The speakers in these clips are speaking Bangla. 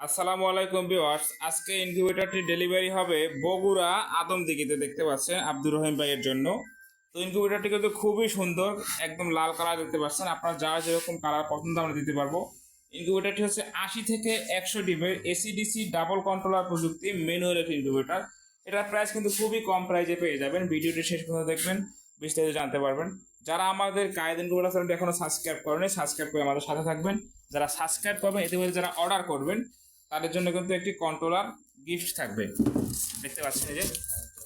আসসালামু আলাইকুম ভিউয়ার্স, আজকে ইনকিউবেটরটি ডেলিভারি হবে বগুড়া আদমদিঘিতে। দেখতে পাচ্ছেন আব্দুর রহিম ভাইয়ের জন্য। তো ইনকিউবেটরটি কিন্তু খুবই সুন্দর, একদম লাল কালার দেখতে পাচ্ছেন। আপনার যার যেরকম কালার পছন্দ আমরা দিতে পারবো। ইনকিউবেটরটি হচ্ছে 80 থেকে 100 ডিমের এসিডিসি ডাবল কন্ট্রোলার প্রযুক্তি ম্যানুয়াল একটি ইনকিউবেটর। এটার প্রাইস কিন্তু খুবই কম প্রাইসে পেয়ে যাবেন। ভিডিওটি শেষ পর্যন্ত দেখবেন, বিস্তারিত জানতে পারবেন। যারা আমাদের কায়েদ ইনকিউবেটর চ্যানেলটি এখনো সাবস্ক্রাইব করেনি, সাবস্ক্রাইব করে আমাদের সাথে থাকবেন। যারা সাবস্ক্রাইব করবেন, ইতিমধ্যে যারা অর্ডার করবেন তাদের জন্য কিন্তু একটি কন্ট্রোলার গিফট থাকবে। দেখতে পাচ্ছেন এই যে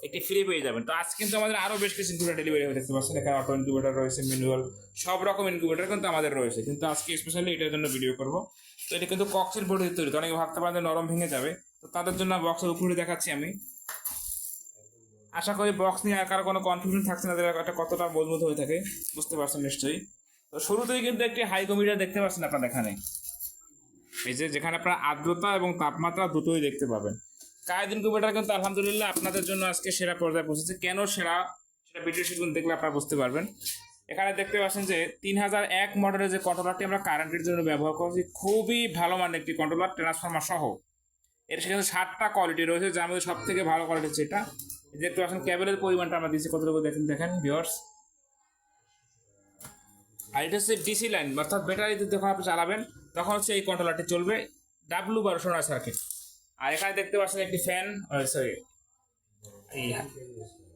একটি ফ্রি পেয়ে যাবেন। তো আজ কিন্তু আমাদের আরো বেশ কিছু ইনকিউবেটর ডেলিভারি হয়ে দেখতে পাচ্ছেন। এখানে অটো ইনকিউবেটর রয়েছে, ম্যানুয়াল, সব রকম ইনকিউবেটর কিন্তু আমাদের রয়েছে। কিন্তু আজকে স্পেশালি এটার জন্য ভিডিও করব। তো এটা কিন্তু কক্সের বোর্ডে তৈরি, তো অনেকে ভাবতে পারেন যে নরম ভেঙে যাবে। তো তাদের জন্য বক্সের উপরে দেখাচ্ছি আমি। আশা করি বক্স নিয়ে আর কারো কোনো কনফিউশন থাকছে না, এটা কতটা মজবুত হয়ে থাকে বুঝতে পারছেন নিশ্চয়ই। তো শুরুতেই কিন্তু একটি হাইগোমিটার দেখতে পাচ্ছেন আপনার এখানে, এই যে যেখানে আপনার আর্দ্রতা এবং তাপমাত্রা দুটোই দেখতে পাবেন। কায়েদ ইনকিউবেটর কিন্তু আলহামদুলিল্লাহ আপনাদের জন্য আজকে সেরা পর্যায়ে পৌঁছেছে। কেন সেরা সেটা ভিডিও শিখুন, দেখলে আপনারা বুঝতে পারবেন। এখানে দেখতে পাচ্ছেন যে 3001 মডেলের যে কন্ট্রোলারটি আমরা কারেন্টের জন্য ব্যবহার করছি, খুবই ভালো মানের একটি কন্ট্রোলার, ট্রান্সফরমার সহ। এর সেখানে 7টা কোয়ালিটি রয়েছে, যার মধ্যে সব থেকে ভালো কোয়ালিটি হচ্ছে এটা। দেখতে পাচ্ছেন ক্যাবেলের পরিমাণটা আমরা দিচ্ছি কতটুকু, দেখেন দেখেন ভিউয়ার্স। আর এটা হচ্ছে ডিসি লাইন, অর্থাৎ ব্যাটারিতে যখন আপনি চালাবেন তখন হচ্ছে এই কন্ট্রোলারটি চলবে, W12 সার্কিট। আর এখানে দেখতে পাচ্ছেন একটি ফ্যান, সরি এই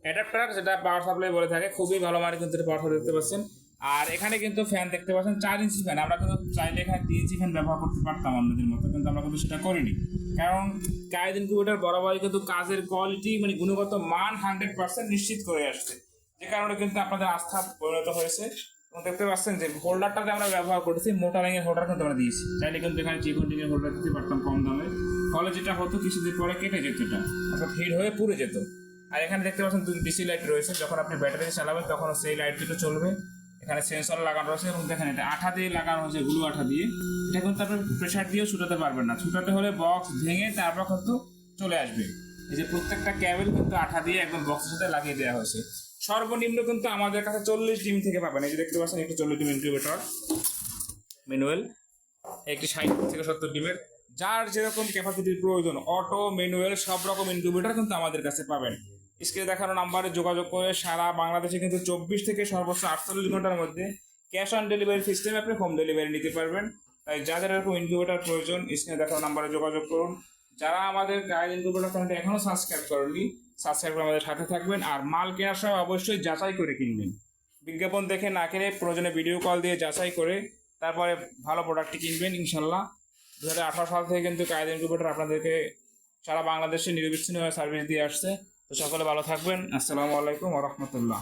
অ্যাডাপ্টার, যেটা পাওয়ার সাপ্লাই বলে থাকে। খুবই ভালো মানের কিন্তু পাওয়ার সাপ্লাই দেখতে পাচ্ছেন। আর এখানে কিন্তু ফ্যান দেখতে পাচ্ছেন 4 ইঞ্চি ফ্যান। আমরা কিন্তু চাইলে এখানে 3 ইঞ্চি ফ্যান ব্যবহার করতে পারতাম অন্যদের মতো, কিন্তু আমরা কিন্তু সেটা করিনি। কারণ কায়েদ ইনকিউবেটর বরাবরই কিন্তু কাজের কোয়ালিটি মানে গুণগত মান 100% নিশ্চিত করে আসছে, যে কারণে কিন্তু আপনাদের আস্থা পরিণত হয়েছে। এবং দেখতে পাচ্ছেন যে হোল্ডারটাতে আমরা ব্যবহার করেছি মোটারিং এর হোল্ডার কিন্তু আমরা দিয়েছি। চাইলে কিন্তু এখানে চিকন এর হোল্ডার দিতে পারতাম কম দামে, ফলে যেটা হতো কিছুদিন পরে কেটে যেত, এটা অর্থাৎ হিট হয়ে পুড়ে যেত। আর এখানে দেখতে পাচ্ছেন দুটো ডিসি লাইট রয়েছে, যখন আপনি ব্যাটারি চালাবেন তখন সেই লাইট দুটো চলবে। এখানে সেন্সর লাগানো রয়েছে এবং দেখেন এটা আঠা দিয়ে লাগানো হয়েছে, গ্লু আঠা দিয়ে। এটা কিন্তু আপনি প্রেসার দিয়েও ছুটাতে পারবেন না, ছুটাতে হলে বক্স ভেঙে তারপর কিন্তু চলে আসবে। এই যে প্রত্যেকটা ক্যাবেল কিন্তু আঠা দিয়ে একদম বক্সের সাথে লাগিয়ে দেওয়া হয়েছে। সর্বনিম্ন কিন্তু আমাদের কাছে 40 ডিম থেকে পাবেন। এই যে দেখতে পাচ্ছেন একটি 40 ডিম ইনকিউবেটর ম্যানুয়াল, একটি 60 থেকে 70 ডিমের, যার যেরকম ক্যাপাসিটির প্রয়োজন অটো ম্যানুয়াল সব রকম ইনকিউবেটর কিন্তু আমাদের কাছে পাবেন। স্ক্রিনে দেখানো নাম্বারে যোগাযোগ করে সারা বাংলাদেশে কিন্তু 24 থেকে সর্বোচ্চ 48 ঘন্টার মধ্যে ক্যাশ অন ডেলিভারি সিস্টেমে আপনি হোম ডেলিভারি নিতে পারবেন। তাই যাদের এরকম ইনকিউবেটর প্রয়োজন স্ক্রিনে দেখানো নাম্বারে যোগাযোগ করুন। যারা আমাদের কায়েদ ইনকিউবেটর চ্যানেলটি এখনো সাবস্ক্রাইব করেননি, সাবস্ক্রাইব করে আমাদের সাথে থাকবেন। আর মাল কেনার সময় অবশ্যই যাচাই করে কিনবেন, বিজ্ঞাপন দেখে না কিনে প্রয়োজনে ভিডিও কল দিয়ে যাচাই করে তারপরে ভালো প্রোডাক্টটি কিনবেন ইনশাল্লাহ। 2018 সাল থেকে কিন্তু কায়েদ ইনকিউবেটর আপনাদেরকে সারা বাংলাদেশে নিরবিচ্ছিন্নভাবে সার্ভিস দিয়ে আসছে। তো সকলে ভালো থাকবেন। আসসালামু আলাইকুম ওয়া রাহমাতুল্লাহ।